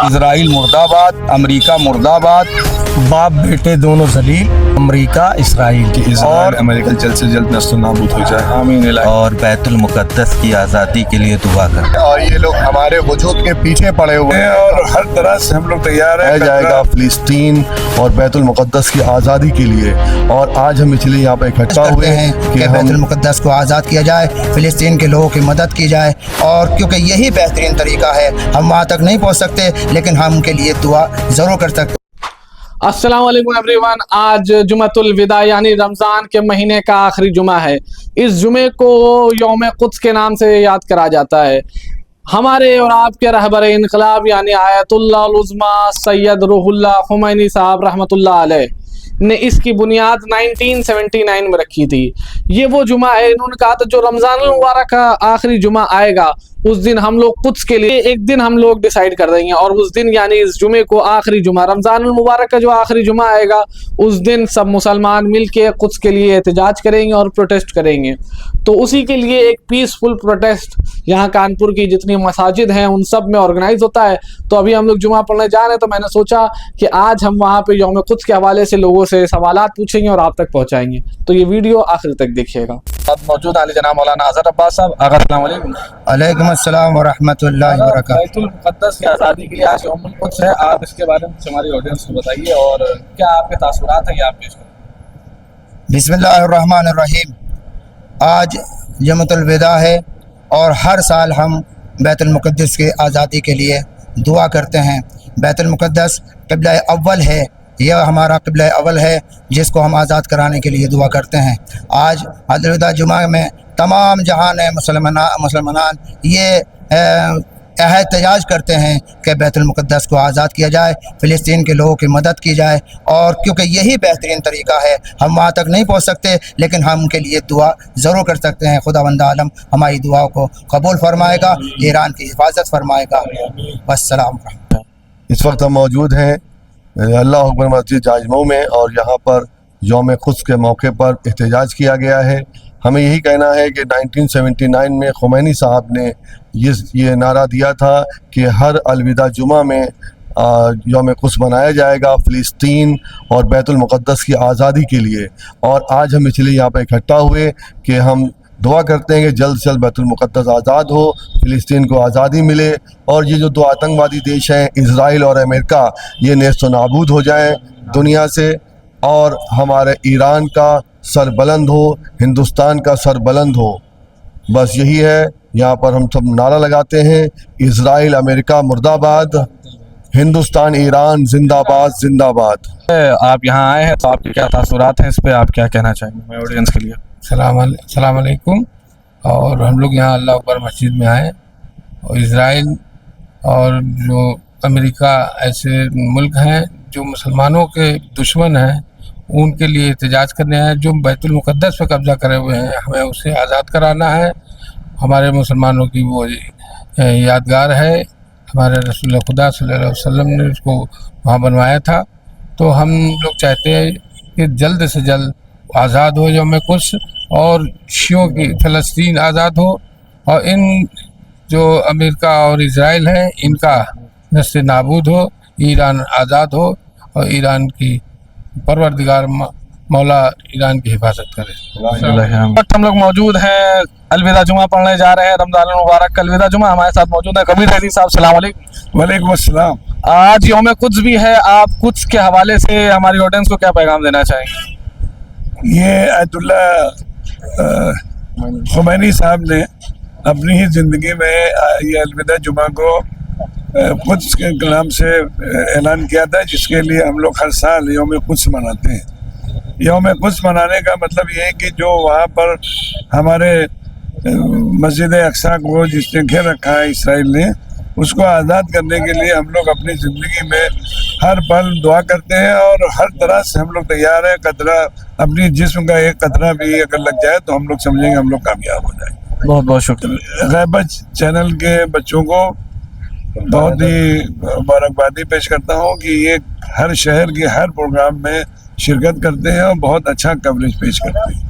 اسرائیل مرداباد، امریکہ مرداباد، باپ بیٹے دونوں ذلیل، امریکہ اسرائیل اور امریکہ جلد سے جلد نست و نابود ہو جائے، آمین الہی۔ اور بیت المقدس کی آزادی کے لیے دعا کریں۔ اور یہ لوگ ہمارے وجود کے پیچھے پڑے ہوئے ہیں اور ہر طرح سے ہم لوگ تیار ہیں جائے گا فلسطین اور بیت المقدس کی آزادی کے لیے، اور آج ہم اس لیے یہاں پہ اکٹھا ہوئے ہیں کہ بیت المقدس کو آزاد کیا جائے، فلسطین کے لوگوں کی مدد کی جائے، اور کیونکہ یہی بہترین طریقہ ہے۔ ہم وہاں تک نہیں پہنچ سکتے لیکن ہم ان کے لیے دعا ضرور کر سکتے۔ السلام علیکم ایوری ون۔ آج جمعۃ الوداع یعنی رمضان کے مہینے کا آخری جمعہ ہے۔ اس جمعے کو یوم قدس کے نام سے یاد کرا جاتا ہے۔ ہمارے اور آپ کے رہبر انقلاب یعنی آیت اللہ العظمیٰ سید روح اللہ خمینی صاحب رحمۃ اللہ علیہ نے اس کی بنیاد 1979 میں رکھی تھی۔ یہ وہ جمعہ ہے، انہوں نے کہا تھا جو رمضان المبارک کا آخری جمعہ آئے گا اس دن ہم لوگ قدس کے لیے ایک دن ہم لوگ ڈیسائیڈ کر دیں گے، اور اس دن یعنی اس جمعے کو آخری جمعہ رمضان المبارک کا جو آخری جمعہ آئے گا اس دن سب مسلمان مل کے قدس کے لیے احتجاج کریں گے اور پروٹیسٹ کریں گے۔ تو اسی کے لیے ایک پیسفل پروٹیسٹ یہاں کانپور کی جتنی مساجد ہیں ان سب میں آرگنائز ہوتا ہے۔ تو ابھی ہم لوگ جمعہ پڑھنے جا رہے ہیں، تو میں نے سوچا کہ آج ہم وہاں پہ یوم قدس کے حوالے سے لوگوں سے سوالات پوچھیں گے اور آپ تک پہنچائیں گے۔ تو یہ ویڈیو آخر تک دیکھیے گا۔ موجود علی جناب مولانا اظہر عباس صاحب، آقا السلام علیکم۔ علیکم السلام ورحمۃ اللہ وبرکاتہ۔ بیت المقدس کی آزادی کے لیے آج یوم القدس ہے، آپ اس کے بارے میں ہماری آڈینس کو بتائیے اور کیا آپ کے تاثرات ہیں یہ آپ پیش کریں۔ بسم اللہ الرحمن الرحیم۔ آج جمعۃ الوداع ہے اور ہر سال ہم بیت المقدس کی آزادی کے لیے دعا کرتے ہیں۔ بیت المقدس قبلہ اول ہے، یہ ہمارا قبلہ اول ہے جس کو ہم آزاد کرانے کے لیے دعا کرتے ہیں۔ آج الوداع جمعہ میں تمام جہان مسلمان یہ احتجاج کرتے ہیں کہ بیت المقدس کو آزاد کیا جائے، فلسطین کے لوگوں کی مدد کی جائے، اور کیونکہ یہی بہترین طریقہ ہے۔ ہم وہاں تک نہیں پہنچ سکتے لیکن ہم ان کے لیے دعا ضرور کر سکتے ہیں۔ خداوند عالم ہماری دعاؤں کو قبول فرمائے گا، ایران کی حفاظت فرمائے گا۔ والسلام علیکم۔ اس وقت ہم موجود ہیں اللہ اکبر مسجد جاجمعو میں، اور یہاں پر یوم قدس کے موقع پر احتجاج کیا گیا ہے۔ ہمیں یہی کہنا ہے کہ 1979 میں خمینی صاحب نے یہ نعرہ دیا تھا کہ ہر الوداع جمعہ میں یوم قدس منایا جائے گا فلسطین اور بیت المقدس کی آزادی کے لیے، اور آج ہم اس لیے یہاں پہ اکٹھا ہوئے کہ ہم دعا کرتے ہیں کہ جلد سے جلد بیت المقدس آزاد ہو، فلسطین کو آزادی ملے، اور یہ جو دو آتنکوادی دیش ہیں اسرائیل اور امریکہ یہ نیست و نابود ہو جائیں دنیا سے، اور ہمارے ایران کا سر بلند ہو، ہندوستان کا سر بلند ہو۔ بس یہی ہے، یہاں پر ہم سب نعرہ لگاتے ہیں اسرائیل امریکہ مرداباد، ہندوستان ایران زندہ باد زندہ باد۔ آپ یہاں آئے ہیں تو آپ کے کیا تاثرات ہیں، اس پہ آپ کیا کہنا چاہیں گے میرے آڈینس کے لیے؟ السلام علیکم۔ اور ہم لوگ یہاں اللہ اکبر مسجد میں آئے، اور اسرائیل اور جو امریکہ ایسے ملک ہیں جو مسلمانوں کے دشمن ہیں ان کے لیے احتجاج کرنے آئے۔ جو بیت المقدس پہ قبضہ کرے ہوئے ہیں ہمیں اسے آزاد کرانا ہے۔ ہمارے مسلمانوں کی وہ یادگار ہے، ہمارے رسول خدا صلی اللہ علیہ وسلم نے اس کو وہاں بنوایا تھا۔ تو ہم لوگ چاہتے ہیں کہ جلد سے جلد آزاد ہو یوم قدس، اور شیعوں کی فلسطین آزاد ہو، اور ان جو امریکہ اور اسرائیل ہیں ان کا نست نابود ہو، ایران آزاد ہو، اور ایران کی پروردگار مولا ایران کی حفاظت کرے۔ وقت ہم لوگ موجود ہیں الوداع جمعہ پڑھنے جا رہے ہیں، رمضان المبارک کا الوداع جمعہ۔ ہمارے ساتھ موجود ہیں کبیر حیدی صاحب، السلام علیکم۔ وعلیکم السلام۔ آج یوم قدس بھی ہے، آپ قدس کے حوالے سے ہماری آڈینس کو کیا پیغام دینا چاہیں گے؟ یہ آیت اللہ خمینی صاحب نے اپنی ہی زندگی میں یہ الوداع جمعہ کو قدس کے کلام سے اعلان کیا تھا، جس کے لیے ہم لوگ ہر سال یوم قدس مناتے ہیں۔ یوم قدس منانے کا مطلب یہ ہے کہ جو وہاں پر ہمارے مسجد اقصیٰ کو جس نے گھیر رکھا ہے اسرائیل نے، اس کو آزاد کرنے کے لیے ہم لوگ اپنی زندگی میں ہر پل دعا کرتے ہیں، اور ہر طرح سے ہم لوگ تیار ہیں۔ قطرہ اپنی جسم کا ایک قطرہ بھی اگر لگ جائے تو ہم لوگ سمجھیں گے ہم لوگ کامیاب ہو جائیں گے۔ بہت بہت شکریہ۔ غیبت چینل کے بچوں کو بہت ہی مبارکبادی پیش کرتا ہوں کہ یہ ہر شہر کے ہر پروگرام میں شرکت کرتے ہیں اور بہت اچھا کوریج پیش کرتے ہیں۔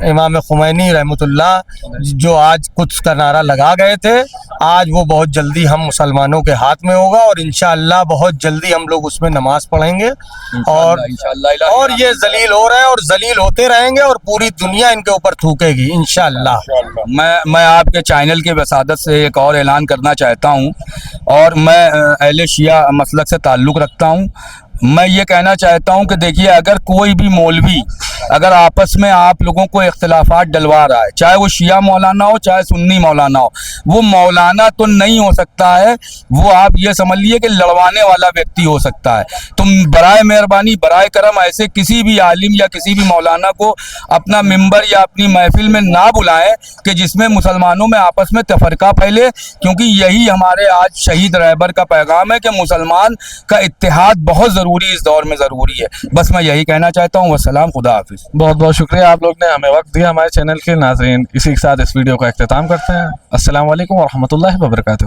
امام خمینی رحمۃ اللہ جو آج قدس کا نعرہ لگا گئے تھے، آج وہ بہت جلدی ہم مسلمانوں کے ہاتھ میں ہوگا، اور انشاءاللہ بہت جلدی ہم لوگ اس میں نماز پڑھیں گے، اور یہ ذلیل ہو رہے ہیں اور ذلیل ہوتے رہیں گے، اور پوری دنیا ان کے اوپر تھوکے گی انشاءاللہ۔ میں آپ کے چینل کے وسادت سے ایک اور اعلان کرنا چاہتا ہوں، اور میں اہل شیعہ مسلک سے تعلق رکھتا ہوں۔ میں یہ کہنا چاہتا ہوں کہ دیکھیے، اگر کوئی بھی مولوی اگر آپس میں آپ لوگوں کو اختلافات ڈلوا رہا ہے، چاہے وہ شیعہ مولانا ہو چاہے سنی مولانا ہو، وہ مولانا تو نہیں ہو سکتا ہے، وہ آپ یہ سمجھ لیے کہ لڑوانے والا ویکتی ہو سکتا ہے۔ تم برائے مہربانی برائے کرم ایسے کسی بھی عالم یا کسی بھی مولانا کو اپنا ممبر یا اپنی محفل میں نہ بلائیں کہ جس میں مسلمانوں میں آپس میں تفرقہ پھیلے، کیونکہ یہی ہمارے آج شہید رہبر کا پیغام ہے کہ مسلمان کا اتحاد بہت ضروری اس دور میں ضروری ہے۔ بس میں یہی کہنا چاہتا ہوں۔ والسلام، خدا حافظ۔ بہت بہت شکریہ، آپ لوگ نے ہمیں وقت دیا۔ ہمارے چینل کے ناظرین، اسی کے ساتھ اس ویڈیو کا اختتام کرتے ہیں۔ السلام علیکم ورحمۃ اللہ وبرکاتہ۔